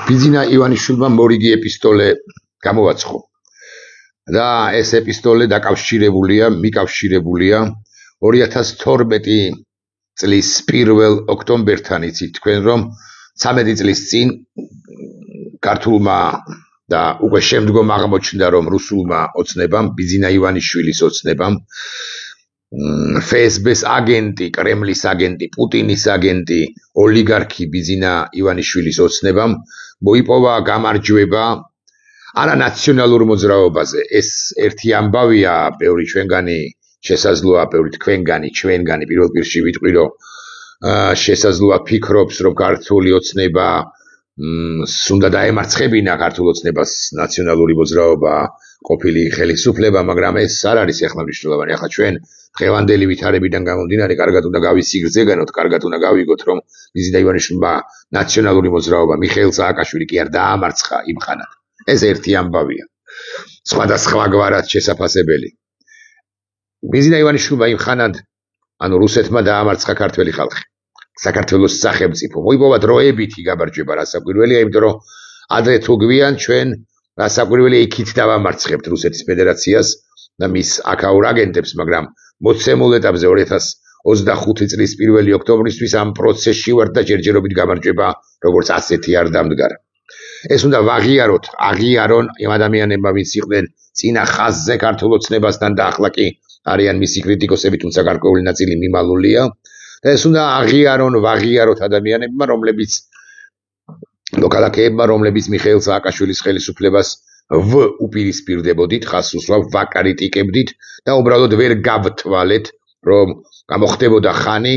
ბიძინა ივანიშვილმა მორიგი ეპისტოლე გამოვაცხო და ეს ეპისტოლე მიკავშირებულია 2012 წლის 1 ოქტომბერთან იცით თქვენ რომ 13 წლის წინ ქართულმა და უკვე შემდგომ აღმოჩნდა რომ რუსულმა ოცნებამ ბიძინა ივანიშვილის ოცნებამ FSB-ს აგენტი, კრემლის აგენტი, პუტინის აგენტი, ოლიგარქი ბიძინა ივანიშვილის ოცნებამ მოიპოვა გამარჯვება არა ნაციონალურ მოძრაობაზე. ეს ერთი ამბავია, ბევრი ჩვენგანი შესაძლოა, ბევრი თქვენგანი, ჩვენგანი პირველ პირში ვიტყვი რომ შესაძლოა ფიქრობს რომ ქართული ოცნება უნდა დაემარცხებინა ქართულ ოცნებას ნაციონალური მოძრაობა ყოფილი ხელისუფლება, მაგრამ ეს არ არის ახლა მნიშვნელოვანი. ახლა ჩვენ დღევანდელი ვითარებიდან გამომდინარე კარგად უნდა გავისიგრძეგანოთ, კარგად უნდა გავიგოთ რომ ბიძინა ივანიშვილმა ნაციონალური მოძრაობა მიხეილ სააკაშვილი კი არ დაამარცხა იმ ხანად. ეს ერთი ამბავია. სხვადასხვაგვარად შესაძლებელი. ბიძინა ივანიშვილმა იმ ხანად ანუ რუსეთმა დაამარცხა ქართველი ხალხი. საქართველოს სახელმწიფო მოიპოვა დროებითი გამარჯვება რასაკვირველია, იმიტომ რომ ადრე თუ გვიან ჩვენ რასაკვირველია იქით დავამარცხებთ რუსეთის ფედერაციას და მის აქაურ აგენტებს, მაგრამ მოცემულ ეტაპზე 2025 წლის 1 ოქტომბრისთვის ამ პროცესში ვართ და ჯერჯერობით გამარჯვება როგორც ასეთი არ დამდგარა. ეს უნდა ვაღიაროთ, აღიარონ იმ ადამიანებმა, ვინც იყვნენ წინა ხაზზე ქართულ ოცნებასთან და ახლა კი არიან მისი კრიტიკოსები, თუმცა გარკვეული ნაწილი მიმალულია. და ეს უნდა აღიარონ, ვაღიაროთ ადამიანებმა, რომლებიც მიხეილ სააკაშვილის ხელისუფლებას უპირისპირდებოდით, ხაზს უსვავ, ვაკრიტიკებდით და უბრალოდ ვერ გავთვალეთ, რომ გამოხდებოდა ხანი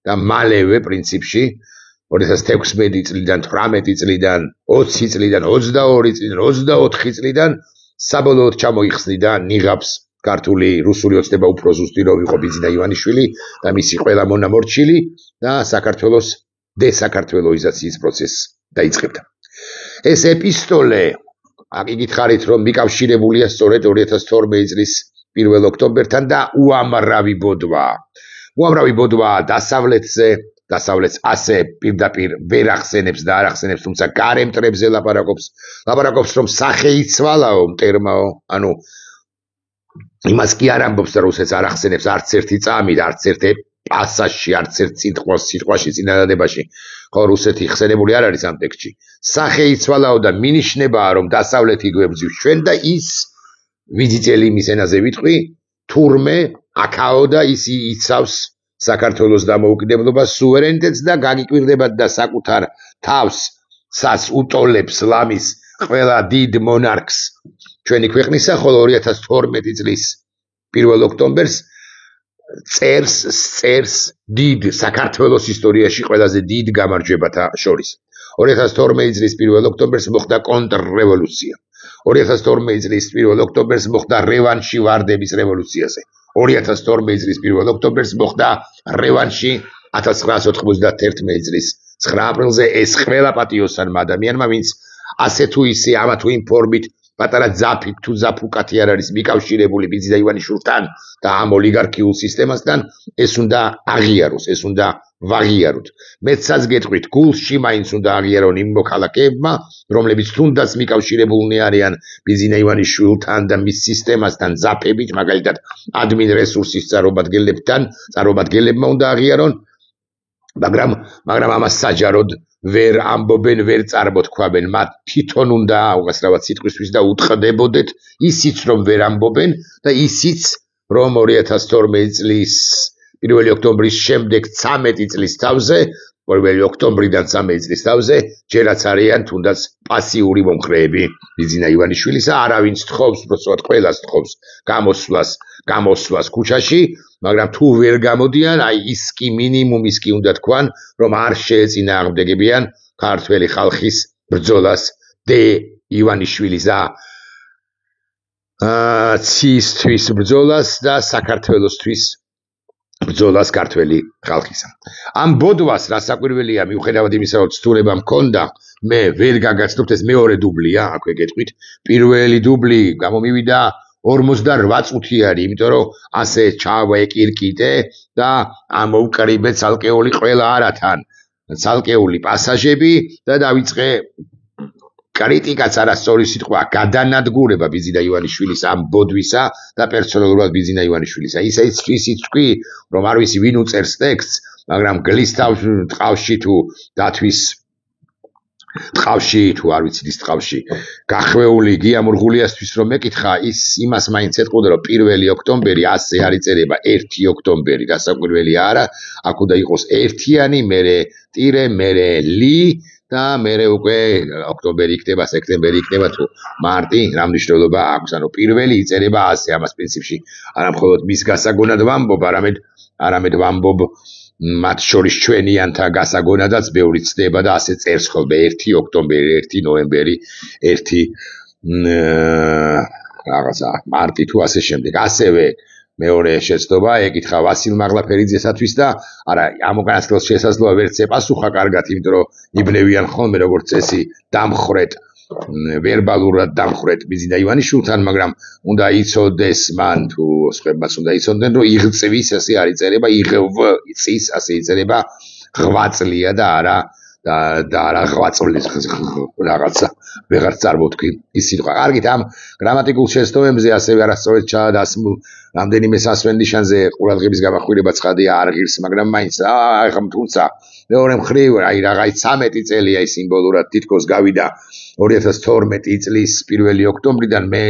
და მალევე პრინციპში 2016 წლიდან, 18 წლიდან, 20 წლიდან, 22 წლიდან, 24 წლიდან საბოლოოდ ჩამოიხსნიდა ნიღაბს ქართული რუსული ოცნება უფრო ზუსტი რომ იყო ბიძინა ივანიშვილი და მისი ყველა მონამორჩილი და საქართველოს დესაკართველოიზაციის პროცესი დაიწყებდა. ეს ეპისტოლე აკითხარით რომ მიკავშირებულია სწორედ 2012 წლის 1 ოქტომბერთან და უამრავი ბოდვაა დასავლეთს ასე პირდაპირ ვერ ახსენებს და არ ახსენებს, თუმცა გარე მტრებზე ლაპარაკობს რომ სახეიცვალაო მტერმაო, ანუ იმას კი არ ამბობს და რუსეთს არ ახსენებს არც ერთი წამი და არც ერთ პასაჟში, არც ერთ სიტყვაში, წინადადებაში. ხო, რუსეთი ხსენებული არ არის ამ ტექსტში. სახეიცვალაო და მინიშნებაა რომ დასავლეთი გვებძვის ჩვენ და ის ვიძიწელი იმის ენაზე ვიტყვი, თურმე აქაო და ის იცავს საქართველოს დამოუკიდებლობას, სუვერენიტეტს და გაგიკვირდება და საკუთარ თავს უტოლებს ლამის ყველა დიდ მონარქს ჩვენი ქვეყნისა, ხოლო 2012 წლის 1 ოქტომბერს წერს დიდ საქართველოს ისტორიაში ყველაზე დიდ გამარჯვებათა შორის. 2012 წლის 1 ოქტომბერს მოხდა კონტრრევოლუცია. 2012 წლის 1 ოქტომბერს მოხდა რევანში ვარდების რევოლუციაზე. 2012 წლის 1 ოქტომბერს მოხდა რევანში 1991 წლის 9 აპრილზე ეს ყველა პატიოსანმა ადამიანმა, ვინც ასე თუ ისე ამა თუ იმ ფორმით პატარა ძაფით თუ ძაფუკათი არ არის მიკავშირებული ბიძინა ივანიშვილთან და ამ ოლიგარქიულ სისტემასთან, ეს უნდა აღიაროს, ეს უნდა ვაღიაროთ. მეცაც გეტყვით, გულში მაინც უნდა აღიარონ იმ მოქალაქეებმა, რომლებიც თუნდაც მიკავშირებულნი არიან ბიძინა ივანიშვილთან და მის სისტემასთან ძაფებით, მაგალითად ადმინ რესურსის წარმომადგენლებმა უნდა აღიარონ, მაგრამ ამას საჯაროდ ვერ ამბობენ, ვერ წარმოთქვამენ, მათ თვითონ უნდა უგასრავად სიტყვისთვის და უთყდებოდეთ, ისიც რომ ვერ ამბობენ და ისიც რომ 2012 წლის 1 ოქტომბრის შემდეგ 13 წლის თავზე, 1 ოქტომბრიდან 13 წლის თავზე, ჯერაც არიან თუნდაც პასიური მომხრეები ბიძინა ივანიშვილისა, არავინ სთხოვს, უბრალოდ ყველას სთხოვს გამოსვლას ქუჩაში, მაგრამ თუ ვერ გამოდიან, აი ის კი მინიმუმ ის კი უნდა თქვან, რომ არ შეეწინააღმდეგებიან ქართველი ხალხის ბრძოლას ივანიშვილის ცისთვის ბრძოლას და საქართველოსთვის ბრძოლას ქართველი ხალხისა. ამ ბოდვას რასაკვირველია, მიუხედავად იმისა, რომ ცდურება მქონდა, მე ვერ გაგაცნობთ, ეს მეორე დუბლია, აქვე გეტყვით. პირველი დუბლი გამომივიდა 48 წუთი არის, იმიტომ რომ ასე ჩავეკირკიტე და ამოვკრიბე ცალკეული ყველა არათან, ცალკეული პასაჟები და დავიწყე კრიტიკაც არასწორი სიტყვა, გადანადგურება ბიზინა ივანიშვილის ამ ბოდვისა და პერსონალურად ბიზინა ივანიშვილისა. ისიც თქვი, რომ არ ვიცი ვინ უწერს ტექსტს, მაგრამ გლის ტყავში თუ დათვის ტყავში თუ არ ვიცი ის ტყავში გახვეული გია მურღულიასთვის რომ მეკითხა ის იმას მაინც ეთყოდა რომ 1 ოქტომბერი ასე არ იწერება 1 ოქტომბერი გასაკვირველი არა აქ უნდა იყოს ერთიანი მერე ტირე მერე ლი და მერე უკვე ოქტომბერი იქნება სექტემბერი იქნება თუ მარტი რა მნიშვნელობა აქვს ანუ 1 იწერება ასე ამას პრინციპში არა მხოლოდ მის გასაგონად ვამბობ არამედ ვამბობ მათ შორის ჩვენიანთა გასაგონადაც ბევრი ცდება და ასე წერს ხოლმე 1 ოქტომბერი, 1 ნოემბერი, 1 რაღაცა მარტი თუ ასე შემდეგ. ასევე მეორე შეცდობა ეკითხა ვასილ მაღლაფერიძესათვის და არა ამ უკანასკნელს შესაძლოა ვერც ეპასუხა კარგად, იმიტომ რომ იბნევიან ხოლმე როგორც წესი დამხრეთ ვერბალურად დამხრეთ ბიზინა ივანიშვილთან, მაგრამ უნდა იცოდეს მან თუ სხვებმაც უნდა იცოდნენ, რომ იღწვის ასე არ იწერება, იღვის ასე იწერება, ღვაწლია და არა ღვაწლის რაღაცა ვეღარ წარმოვთქვი ის სიტყვა. კარგით, ამ გრამატიკულ შეცდომებზე ასევე არასწორად ჩაადასმულ რამდენიმე სასვენნიშანზე ყურადღების გამახვილება ცხადია არ ღირს, მაგრამ მაინც თუმცა მეორე მხრივ რაღაცა 13 წელია ის სიმბოლურად თითქოს გავიდა 2012 წლის 1 ოქტომბრიდან მე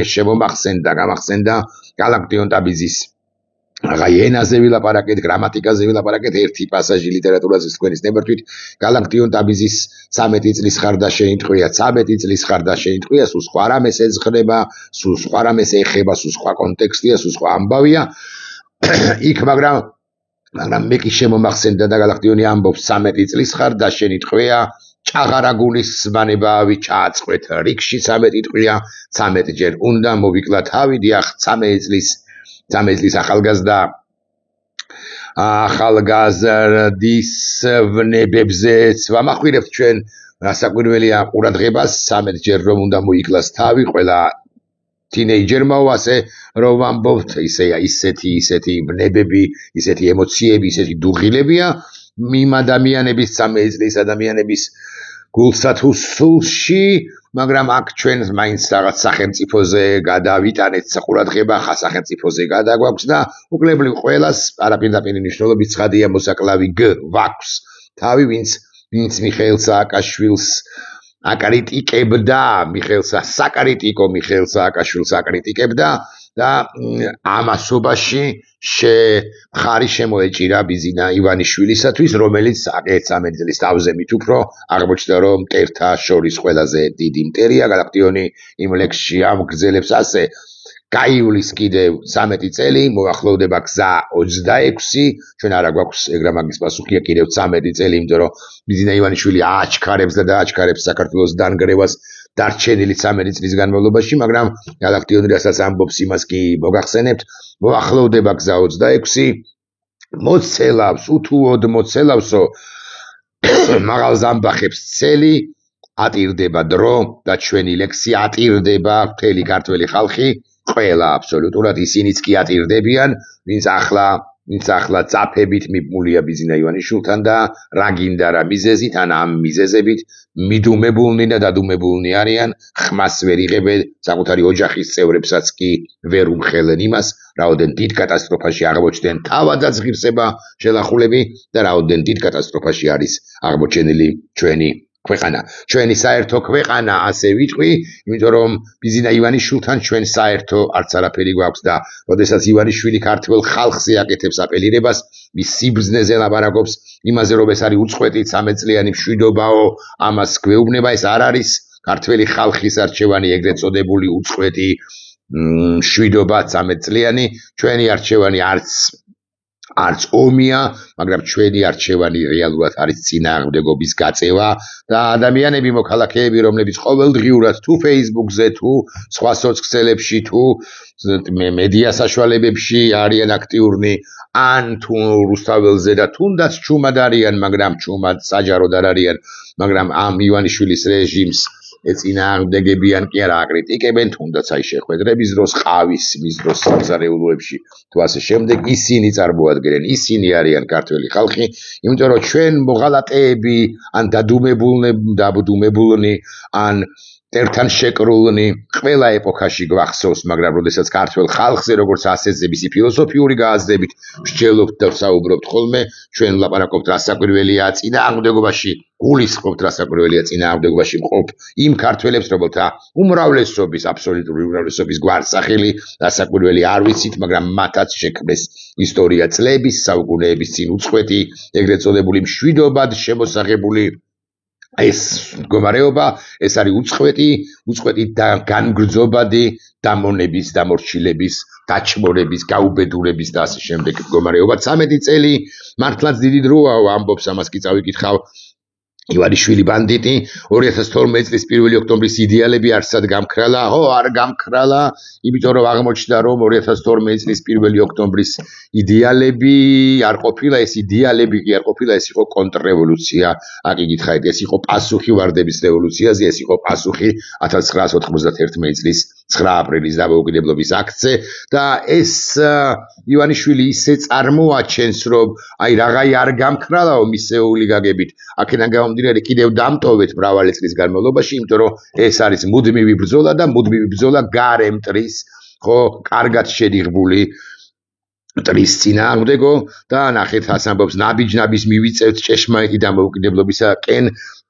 გამახსენდა გალაქტიონ ტაბიძის ენაზე ვილაპარაკეთ, გრამატიკაზე ვილაპარაკეთ, ერთი პასაჟი ლიტერატურაზე თქვენის ნებართვით გალაქტიონ ტაბიძის 13 წლის ხარდა შეიტყვია, 13 წლის ხარდა შეიტყვია, სულ სხვა რამეს ეძღნება, სულ სხვა რამეს ეხება, სულ სხვა კონტექსტია, სულ სხვა ამბავია. იქ მაგრამ მე კი შემომახსენდა და გალაქტიონი ამბობს 13 წლის ხარდა შეიტყვია ჭაღარაგულის ზმანებავი ჩააწყვეთ რიგში 13 ტყვია 13 ჯერ უნდა მოვიკლა თავი დიახ 13 წლის ახალგაზრდის ვნებებზეც ვამახვირებთ ჩვენ რასაკვირველია ყურადღებას 13 ჯერ რომ უნდა მოიკლას თავი ყველა თინეიჯერმა ასე რომ ვამბობთ ისეთი ვნებები ისეთი ემოციები ისეთი დუღილებია იმ ადამიანების 13 წლის ადამიანების გულსა თუ სულში მაგრამ აქ ჩვენ მაინც რაღაც სახელმწიფოზე გადავიტანეთ ყურადღება სახელმწიფოზე გადაგვაქვს და უკლებლივ ყველას არაპირდაპირ მნიშვნელობით ცხადია მოსაკლავი გ ვაქვს თავი ვინც მიხეილ სააკაშვილს აკრიტიკებდა მიხეილ სააკაშვილს აკრიტიკებდა და ამასობაში მხარი შემოეჭირა ბიზინა ივანიშვილისათვის, რომელიც 13 წლის თავზე მით უფრო აღმოჩნდა, რომ მტერთა შორის ყველაზე დიდი მტერია. გალაქტიონი იმ ლექსში ამგრძელებს ასე გაივლის კიდევ 13 წელი, მოახლოვდება გზა 26, ჩვენ არა გვაქვს ეგრამაგის პასუხია კიდევ 13 წელი, იმიტომ რომ ბიზინა ივანიშვილი აჩქარებს და დააჩქარებს საქართველოს დანგრევას დარჩენილი 13 წლის განმავლობაში, მაგრამ გალაქტიონი რასაც ამბობს იმას კი მოგახსენებთ, მოახლოვდება გზა 26, მოცელავს, უთუოდ მოცელავსო, მაღალ ზამბახებს ცელი, ატირდება დრო და ჩვენი ლექსი ატირდება მთელი ქართველი ხალხი, ყველა აბსოლუტურად ისინიც კი ატირდებიან, ვინც ახლა წაფებით მიბმულია ბიზინა ივანიშვილთან და რა გინდა რა მიზეზით, ან ამ მიზეზებით მიდუმებულნი და დადუმებულნი არიან, ხმას ვერ იღებენ, საკუთარი ოჯახის წევრებსაც კი ვერ უმხელენ იმას, რაოდენ დიდ კატასტროფაში აღმოჩნდნენ თავადაც ღირსება შელახულები და რაოდენ დიდ კატასტროფაში არის აღმოჩენილი ჩვენი საერთო ქვეყანა, ასე ვიტყვი, იმიტომ რომ ბიზინა ივანიშვილთან ჩვენ საერთო არც არაფერი გვაქვს და როდესაც ივანიშვილი ქართველ ხალხზე აკეთებს აპელირებას, მის სიბრძნეზე ლაპარაკობს, იმაზე რომ ეს არის უწყვეტი 13 წლიანი მშვიდობაო, ამას გვეუბნება, ეს არ არის ქართველი ხალხის არჩევანი, ეგრეთ წოდებული უწყვეტი მშვიდობა 13 წლიანი, ჩვენი არჩევანი არც ომია, მაგრამ ჩვენი არჩევანი რეალურად არის წინააღმდეგობის გაწევა და ადამიანები მოქალაქეები, რომლებიც ყოველდღიურად თუ Facebook-ზე, თუ სხვა სოციალებში, თუ მედია საშუალებებში არიან აქტიურნი, ან თუ რუსთაველზე და თუნდაც ჩუმად არიან, მაგრამ ჩუმად საჯაროდ არ არიან, მაგრამ ამ ივანიშვილის რეჟიმს წინააღმდეგებიან კი არა აკრიტიკებენ, თუნდაც აი შეხვედრების დროს, ყავის მის დროს სამზარეულოებში თუ ასე შემდეგ, ისინი წარმოადგენენ, ისინი არიან ქართველი ხალხი, იმიტომ რომ ჩვენ მოღალატეები, ან დადუმებულნი, ან მტერთან შეკრულნი ყველა ეპოქაში გვახსოვს, მაგრამ როდესაც ქართველ ხალხზე როგორც ასეთზე მისი ფილოსოფიური გააზრებით ვსჯელობთ და ვსაუბრობთ ხოლმე, ჩვენ ვლაპარაკობთ რასაკვირველია წინააღმდეგობაში, გულისხმობთ რასაკვირველია წინააღმდეგობაში მყოფ იმ ქართველებს, რომელთა უმრავლესობის, აბსოლუტური უმრავლესობის გვარსახელი რასაკვირველი არ ვიცით, მაგრამ მათაც შექმნეს ისტორია წლების, საუკუნეების წინ უწყვეტი, ეგრეთ წოდებული მშვიდობად შემოსაღებული ეს მდგომარეობა, ეს არის უწყვეტი და განგრძობადი დამონების, დამორჩილების, დაჩმორების, გაუბედურების და ასე შემდეგ მდგომარეობა. 13 წელი მართლაც დიდი დროა, ამბობს ამას კი წავიკითხავ ივანიშვილი ბანდიტი 2012 წლის 1 ოქტომბრის იდეალები არსად გამქრალა, არ გამქრალა, იმიტომ რომ აღმოჩნდა რომ 2012 წლის 1 ოქტომბრის იდეალები არ ყოფილა, ეს იდეალები კი არ ყოფილა, ეს იყო კონტრრევოლუცია. აკი გითხარით, ეს იყო პასუხი ვარდების რევოლუციაზე, ეს იყო პასუხი 1991 წლის 9 აპრილის დამოუკიდებლობის აქტზე და ეს ივანიშვილი ისე წარმოაჩენს, რომ აი რაღაცა არ გამქრალაო მისეული გაგებით. აქედან გამომდინარე კიდევ დამტოვეთ მრავალი წლის განმავლობაში, იმიტომ რომ ეს არის მუდმივი ბრძოლა და მუდმივი ბრძოლა გარე მტრის, ხო, კარგად შედიღბული მტრის წინააღმდეგო და ნახეთ ას ამბობს ნაბიჯ-ნაბიჯ მივიწევთ ჭეშმარიტი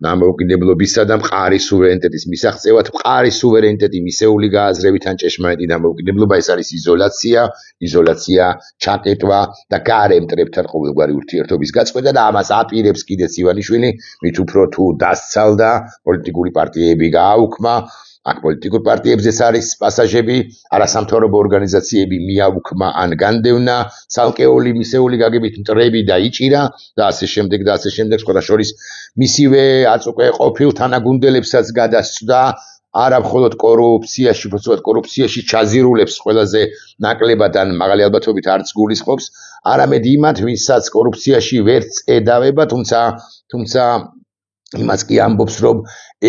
დამოუკიდებლობისა და მყარი სუვერენიტეტის მისაღწევად, მყარი სუვერენიტეტი მისეული გააზრებით ან ჭეშმარიტი დამოუკიდებლობა, ეს არის იზოლაცია, ჩაკეტვა და გარე მტრებთან ყოველგვარი ურთიერთობის გაწყვეტა და ამას აპირებს კიდეც ივანიშვილი, მით უფრო თუ დასცალდა პოლიტიკური პარტიები გააუქმა. აქ პოლიტიკურ პარტიებზეც არის პასაჟები, არასამთავრობო ორგანიზაციები მიაუქმა ან განდევნა, ცალკეული მისეული გაგებით მტრები დაიჭირა და ასე შემდეგ, სხვა შორის მისივე აწუყე ყოფილ თანაგუნდელებსაც გადასცდა, არა მხოლოდ კორუფციაში ჩაზირულებს ყველაზე ნაკლებად ან მაღალი ალბათობით არც გულისხმობს, არამედ იმათ, ვინცაც კორუფციაში ვერც ედავება, თუმცა იმას კი ამბობს, რომ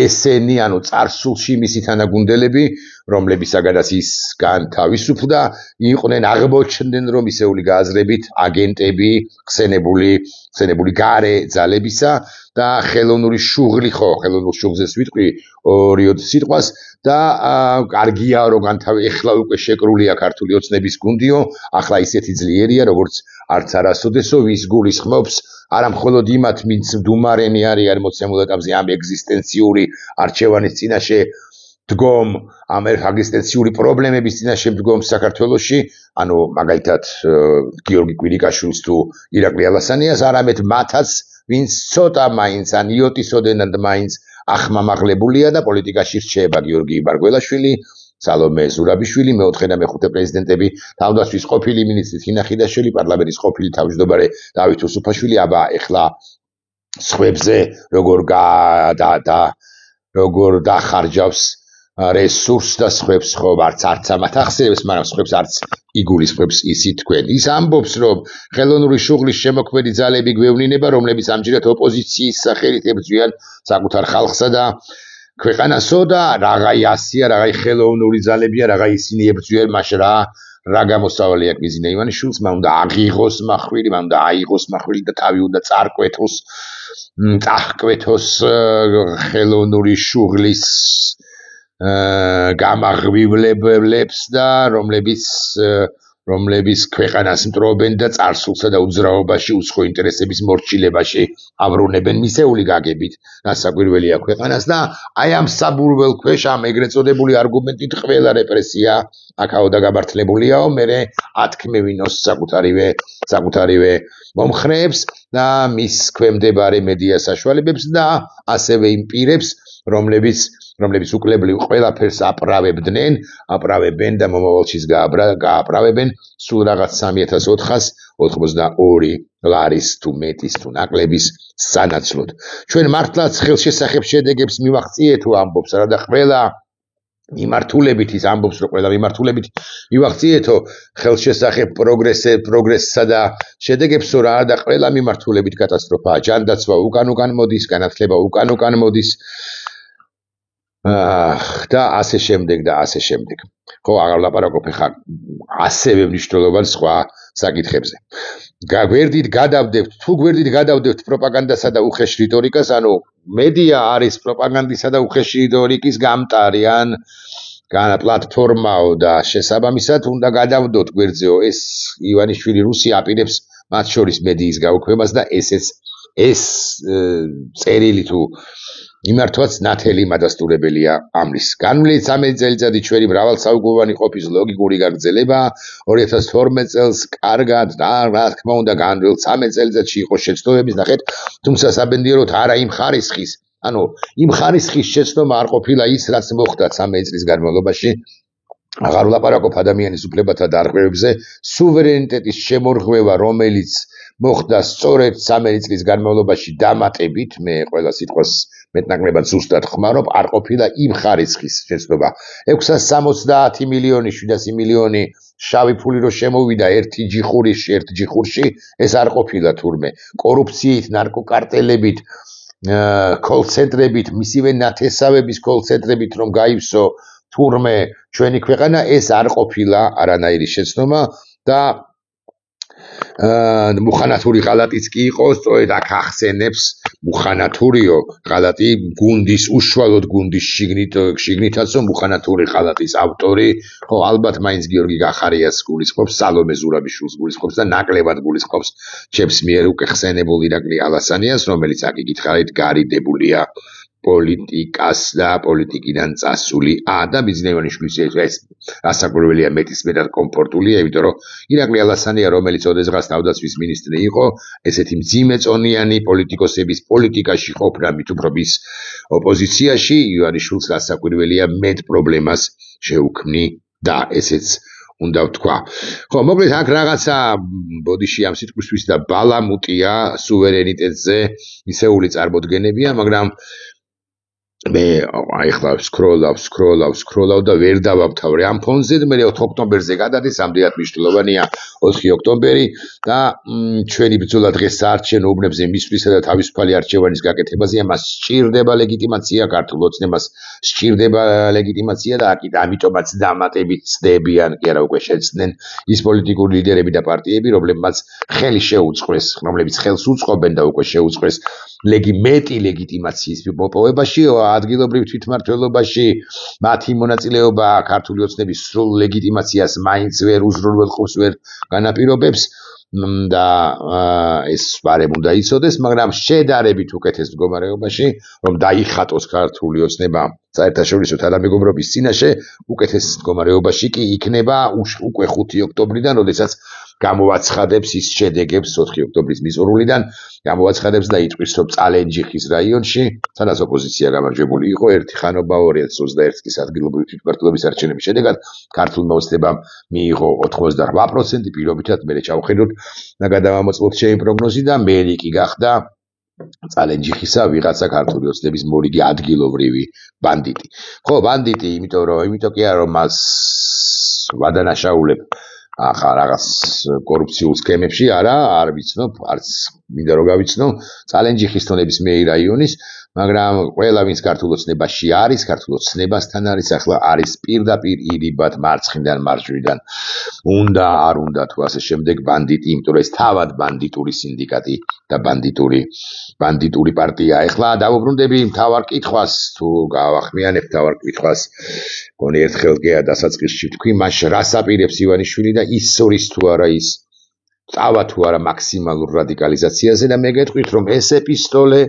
ესენი, ანუ წარსულში მისი თანაგუნდელები, რომლებისაგანაც ის განთავისუფლდა, იყვნენ აღმოჩნდნენ, რომ ისეული გააზრებით აგენტები, ხსენებული გარე ძალებისა და ხელოვნური შუღლი, ხელოვნურ შუღლზეც ვიტყვი ორიოდ სიტყვას და კარგია რომ ეხლა უკვე შეკრულია ქართული ოცნების გუნდიო, ახლა ისეთი ძლიერია, როგორც არც არასოდესო, ვის გულისხმობს არა მხოლოდ იმათ, ვინც მდუმარენი არის მოცემულ ეტაპზე ამ ეგზისტენციური არჩევანის წინაშე დგომ, ამ ეგზისტენციური პრობლემების წინაშე დგომ საქართველოში, ანუ მაგალითად გიორგი კვირიკაშვილს თუ ირაკლი ალასანიას, არამედ მათაც, ვინც ცოტა მაინც ან იოტისოდენად მაინც ახმამაღლებულია და პოლიტიკაში რჩება გიორგი იბარგველაშვილი, სალომე ზურაბიშვილი, მეოთხე და მეხუთე პრეზიდენტები, თავდაცვის ყოფილი მინისტრი თინა ხიდაშვილი, პარლამენტის ყოფილი თავმჯდომარე დავით უსუფაშვილი, აბა ეხლა სხვებზე როგორ დახარჯავს რესურსს და სხვებს ხო არც ამათ ახსენებს, მაგრამ სხვებს არც იგულისხმებს ისი თქვენ. ის ამბობს, რომ ხელოვნური შუღლის შემოქმედი ძალები გვევნინება, რომლებიც ამჯერად ოპოზიციის სახელით ებრძვიან საკუთარ ხალხსა და ქვეყანასო და რაღაცა ასია, რაღაცა ხელოვნური ძალებია, რაღაცა ისინი ებრძვიან, მაშინ რა გამოსავალი აქვს მიზინა ივანიშვილს, მან უნდა აიღოს მახვილი და თავი უნდა წაჰკვეთოს ხელოვნური შუღლის გამაღვივლებლებს და რომლებიც ქვეყანას მტრობენ და წარსულსა და უძრაობაში უცხო ინტერესების მორჩილებაში აბრუნებენ მისეული გაგებით, რასაკვირველია ქვეყანას და აი ამ საბურվել ქვეშ ამ ეგრეთ წოდებული არგუმენტით ყველა რეპრესია აქაო დაგამართლებულიაო, მერე ათქმევინოს საკუთარივე მომხრეებს და მის ქვემდებარე მედია საშუალებებს და ასევე იმ პირებს, რომლებიც უკლებლივ ყველაფერს აპრავებენ და მომავალშიც გააправებენ სულ რაღაც 3482 ლარის თუ მეტის თუ ნაკლების სანაცვლოდ. ჩვენ მართლაც ხელშესახებ შედეგებს მივაღწიეთ თუ ამბობს რა და ყველა მიმართულებით ის ამბობს, რომ ყველა მიმართულებით მივაღწიეთო ხელშესახებ პროგრესსა და შედეგებსო რა და ყველა მიმართულებით კატასტროფაა. ჯანდაცვა უკან მოდის, განათლება უკან მოდის. და ასე შემდეგ და ასე შემდეგ. ხო, აღარ ლაპარაკობ ხა ასევე მნიშვნელოვან სხვა საკითხებზე. გვერდით გადავდებთ, თუ გვერდით გადავდებთ პროპაგანდასა და უხეშ რიტორიკას, ანუ მედია არის პროპაგანდისა და უხეში რიტორიკის გამტარი ან პლატფორმაო და შესაბამისად უნდა გადავდოთ გვერდზეო. ეს ივანიშვილი რუსი აპირებს მათ შორის მედიის გაუქმებას და ეს წერილი თუ იმართვაც ნათელი მადასტურებელია ამის. განვლით 13 წელიწადი ჩვენი მრავალსაუკუნოვანი ყოფის ლოგიკური გაგრძელება 2012 წელს კარგად და რა თქმა უნდა განვლით 13 წელიწადში იყო შეცდომების ნახეთ, თუმცა საბედნიეროდ არა იმ ხარისხის, ანუ იმ ხარისხის შეცდომა არ ყოფილა ის, რაც მოხდა 13 წლის განმავლობაში. აღარ ვლაპარაკობ ადამიანის უფლებათა დარღვევებზე, სუვერენიტეტის შემორღვევა, რომელიც მოხდა სწორედ 13 წლის განმავლობაში დამატებით, მე ყველა სიტყვას მეტნაკლებად ზუსტად ხმარობ, არ ყოფილა იმ ხარისხის შეცდომა. 670 მილიონი, 700 მილიონი შავი ფული რო შემოვიდა ერთ ჯიხურში, ეს არ ყოფილა თურმე. კორუფციით, ნარკოკარტელებით, კოლცენტრებით, მისივე ნათესავების კოლცენტრებით რომ გაივსო თურმე ჩვენი ქვეყანა, ეს არ ყოფილა არანაირი შეცდომა და მუხანათური ღალატიც კი იყო, სწორედ აქ ახსენებს მუხანათურიო ღალატი გუნდის, უშუალოდ გუნდის შიგნითაცო მუხანათური ღალატის ავტორი, ხო, ალბათ მაინც გიორგი გახარიას გულისხმობს, სალომე ზურაბიშვილს გულისხმობს და ნაკლებად გულისხმობს ჩემს მიერ უკვე ხსენებულ ირაკლი ალასანიას, რომელიც აქ იგითხარით გარიდებულია პოლიტიკას და პოლიტიკიდან წასული და ბიზნესმენის ეს ასაკურველია მეტისმეტად კომფორტულია, იმიტომ რომ ირაკლი ალასანია, რომელიც ოდესღაც თავდაცვის მინისტრი იყო, ესეთი მძიმეწონიანი პოლიტიკოსების პოლიტიკაში ყოფნა მით უფრო ის ოპოზიციაში, ივანიშვილს ასაკურველია მეტ პრობლემას შეუქმნიდა, ესეც უნდა ვთქვა. ხო, მოკლედ აქ რაღაცა ბოდიში ამ სიტყვისთვის და ბალამუტია სუვერენიტეტზე ისეული წარმოდგენებია, მაგრამ მე ახლა სკროლავ და ვერ დავამთავრე ამ ფონზე, მე 4 ოქტომბერზე გადადის, ამდენად მნიშვნელოვანია 4 ოქტომბერი და ჩვენი ბრძოლა დღეს საარჩევნო უბნებზე მისვლისა და თავისუფალი არჩევანის გაკეთებაზეა, მას სჭირდება ლეგიტიმაცია, ქართულ ოცნებას სჭირდება ლეგიტიმაცია და ამიტომაც დამატებით ცდებიან, კი არა უკვე შეცდნენ ის პოლიტიკური ლიდერები და პარტიები, რომლებიც ხელს უწყობენ და უკვე შეუწყეს მეტი ლეგიტიმაციის მოპოვებაში, ადგილობრივ თვითმმართველობაში მათი მონაწილეობა ქართული ოცნების სრულ ლეგიტიმაციას მაინც ვერ უზრუნველყოფს, ვერ განაპირობებს და ეს ბარემ უნდა იცოდეს, მაგრამ შედარებით უკეთეს მდგომარეობაში, რომ დაიხატოს ქართული ოცნება საერთაშორისო თანამეგობრობის წინაშე, უკეთეს მდგომარეობაში კი იქნება უკვე 5 ოქტომბრიდან, როდესაც გამოაცხადებს ის შედეგებს 4 ოქტომბრის მიწურულიდან, გამოაცხადებს და იტყვის, რომ წალენჯიხის რაიონში, სადაც ოპოზიცია გამარჯვებული იყო, ერთი ხანობა 2021 წლის ადგილობრივი თვითმმართველობის არჩევნების შედეგად ქართულმა ოცნებამ მიიღო 88%, პირობითად მე ჩავხედოთ და გადავამოწმოთ ჩემი პროგნოზი და მე კი გახდა წალენჯიხისა ვიღაცა ქართული ოცნების მორიგი ადგილობრივი ბანდიტი. ხო, ბანდიტი, იმიტომ კი არა, რომ მას ვადანაშაულებ ახლა რაღაც კორუფციულ სქემებში, არ ვიცნობ, არც მინდა რომ გავიცნო, წალენჯიხის თონების მეი რაიონის, მაგრამ ყველა ვინც ქართულ ოცნებაში არის, ქართულ ოცნებასთან არის, ახლა არის პირდაპირ ირიბად მარცხნიდან მარჯვნიდან. უნდა არ უნდა თუ ასე შემდეგ ბანდიტი, იმიტომ რომ ეს თავად ბანდიტური სინდიკატი და ბანდიტური პარტია. ახლა დავუბრუნდები მთავარ კითხვას, თუ გავახმიანებ მთავარ კითხვას, გონი ერთხელ კი დასაწყისში ვთქვი, მას რას აპირებს ივანიშვილი და ისორის თუ არა ის წავა თუ არა მაქსიმალურ რადიკალიზაციაზე და მე გეტყვით, რომ ეს ეპისტოლე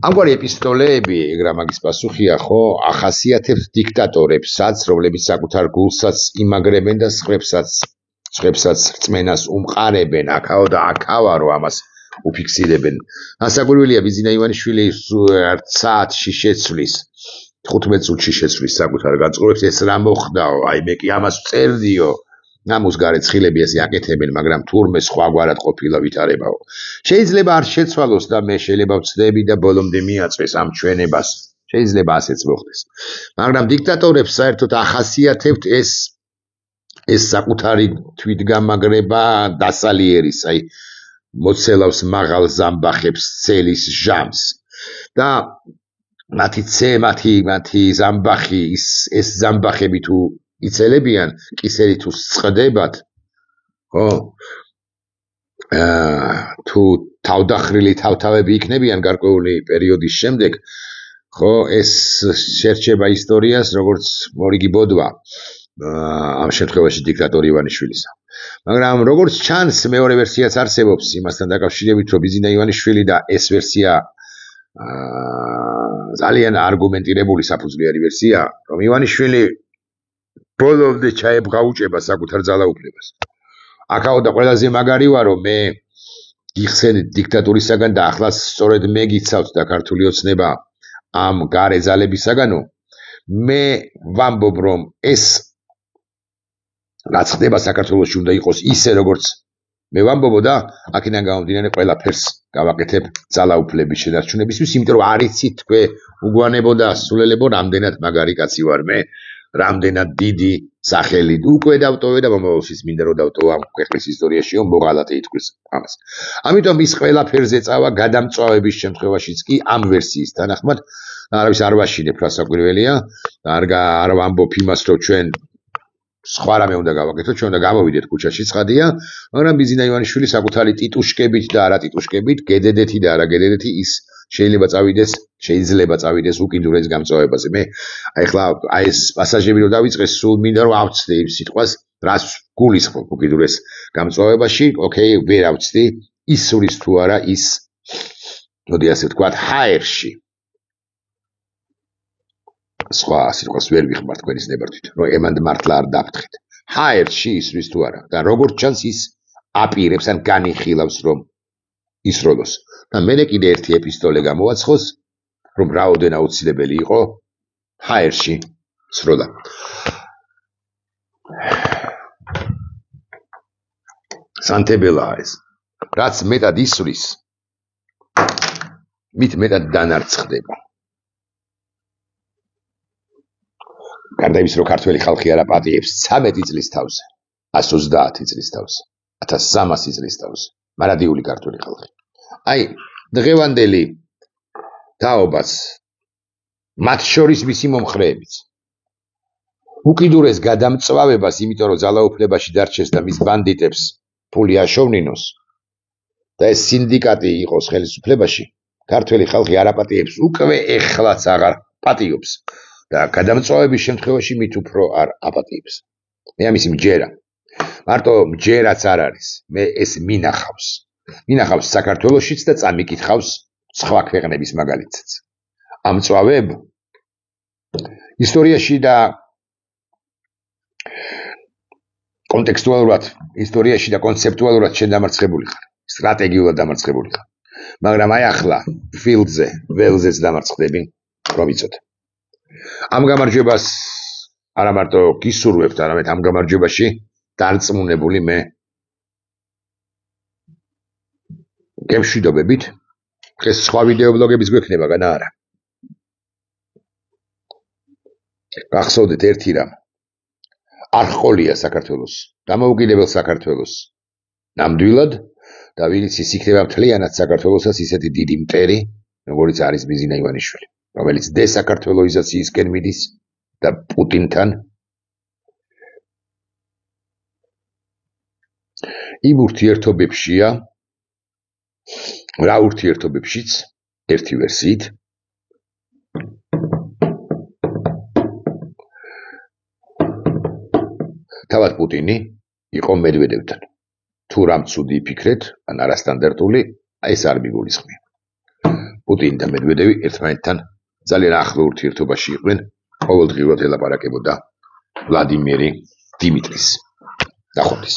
ამგვარი ეპისტოლეები, ეგრა მაგის პასუხია, ხო, ახასიათებს დიქტატორებსაც, რომლებიც საკუთარ გულსაც იმაგრებენ და სხვებსაც რწმენას უმყარებენ, აქაო და აქავა, რომ ამას უფიქსირებენ. ასაკვირველია, ბიზნა ივანიშვილი საათში შეცვლის 15 წუთში შეცვლის საკუთარ განწყობებს, ეს რა მოხდაო, აი მე კი ამას წერდიო, ამოს გარეთ ხილები ასე აკეთებენ, მაგრამ თურმე სხვაგვარად ყოფილა ვითარებაო. შეიძლება არ შეცვალოს და მე შეიძლება ვცდები და ბოლომდე მიაწვეს ამ ჩვენებას. შეიძლება ასეც მოხდეს. მაგრამ დიქტატორებს საერთოდ ახასიათებთ ეს საკუთარი თვითგამაგრება დასალიერის, აი მოცელავს მაღალ ზამბახებს ცელის ჟამს. და მათი ცე, მათი ზამბახი, ეს ზამბახები თუ იცელებიან, კისერი თუ წყდებათ, ხო? თუ თავდახრილი თავთავები იქნებიან გარკვეული პერიოდის შემდეგ, ხო, ეს შერჩება ისტორიას, როგორც მორიგი ბოდვა ამ შემთხვევაში დიქტატორი ივანიშვილისა. მაგრამ როგორც ჩანს, მეორე ვერსიაც არსებობს იმასთან დაკავშირებით, რომ ბიზინა ივანიშვილი და ეს ვერსია ძალიან არგუმენტირებული საფუძვლიანი ვერსია, რომ ივანიშვილი ბოლომდე ჩაებღაუჭება საკუთარ ძალაუფლებას. აქაო და ყველაზე მაგარი ვარო, მე გიხსენით დიქტატურისაგან და ახლა სწორედ მე გიცავთ და ქართული ოცნება ამ გარე ძალებისაგანო, მე ვამბობ, რომ ეს რაც ხდება საქართველოში უნდა იყოს ისე, როგორც მე ვამბობო და აქედან გამომდინარე ყველაფერს გავაკეთებ ძალაუფლების შენარჩუნებისთვის, იმიტომ რომ არ იცით თქვენ უგვანებო და ასრულელებო, რამდენად მაგარი კაცი ვარ მე, რამდენად დიდი სახელი უკვე დავტოვე და მომავალშიც მინდა რომ დავტოვო ამ ქვეყნის ისტორიაშიო მოღალატე ითქვის ამას. ამიტომ ის ყველაფერზე წავა გადამწვავების შემთხვევაშიც კი ამ ვერსიის თანახმად არავის არ ვაშინებ რა საკვირველია, არ ვამბობ იმას რომ ჩვენ სხვა რამე უნდა გავაკეთოთ, ჩვენ უნდა გამოვიდეთ ქუჩაში ცხადია, მაგრამ ბიზინა ივანიშვილი საკუთარი ტიტუშკებით და არა ტიტუშკებით, გედედეთი და არა გედედეთი ის შეიძლება წავიდეს უკიდურეს გამწვავებაზე. მე ახლა ეს პასაჟები რომ დავიწყეს, სულ მინდა რომ ავწდე იმ სიტყვას, რას გულისხმობ უკიდურეს გამწვავებაში, ოკეი, ვერ ავწდი, ის სულის თუ არა ის, მოდი ასე ვთქვათ, ჰაერში. სხვა სიტყვას ვერ ვიხმარ თქვენის ნებართვით, რომ ემანდ მართლა არ დაფრთხით. ჰაერში ისვრის თუ არა და როგორც ჩანს ის აპირებს ან განიხილავს რომ ისროლოს. და მე კიდე ერთი ეპისტოლე გამოვაცხოს, რომ რაოდენ აუცილებელი იყო ჰაერში სროლა. სანტებელაა ეს. რაც მეტად ისვრის, მით მეტად დანარცხდება. გარდა იმის, რომ ქართველი ხალხი არ აპატიებს 13 წლის თავზე, 130 წლის თავზე, 1300 წლის თავზე, მარადიული ქართველი ხალხი. აი, დღევანდელი თაობას, მათ შორის მისი მომხრეებიც. უკიდურეს გადამწვავებას, იმიტომ რომ ძალაუფლებაში დარჩეს და მის ბანდიტებს ფული აშოვნინოს და ეს სინდიკატი იყოს ხელისუფლებაში, ქართველი ხალხი არ აპატიებს, უკვე ეხლაც აღარ პატიობს. და გადამწვავების შემთხვევაში მით უფრო არ აპატიებს. მე ამისი მჯერა. მარტო მჯერაც არ არის. მე ეს მინახავს საქართველოშიც და წამიკითხავს სხვა ქვეყნების მაგალითსაც. ამწვავებ ისტორიაში და კონტექსტუალურად, ისტორიაში და კონცეპტუალურად შენ დამარცხებული ხარ. სტრატეგიულად დამარცხებული ხარ. მაგრამ აი ახლა ფილდზე, ველზეც დამარცხდები, რომ იცოდე. ამ გამარჯვებას არა მარტო გისურვებთ, არამედ ამ გამარჯვებაში დარწმუნებული მე გემშვიდობებით. დღეს სხვა ვიდეო ბლოგებიც გვექნება, განა არა. გახსოვდეთ ერთი რამ. არ ჰყოლია საქართველოს, დამოუკიდებელ საქართველოს ნამდვილად და ვინც ის იქნება მთლიანად საქართველოსაც ისეთი დიდი მტერი, როგორიც არის ბიზინა ივანიშვილი. რომელიც დესაკართველოიზაციისკენ მიდის და პუტინთან იმ ურთიერთობებშია, რა ურთიერთობებშიც, ერთი ვერსიით, თავად პუტინი იყო მედვედევთან. თუ რამ ცუდი იფიქრეთ, ან არასტანდარტული, ეს არ მიგულისხმია. პუტინი და მედვედევი ერთმანეთთან ძალიან ახლო ურთიერთობაში იყვნენ, ყოველდღიურად ელაპარაკებოდა ვლადიმირი დიმიტრის. ნახვამდის.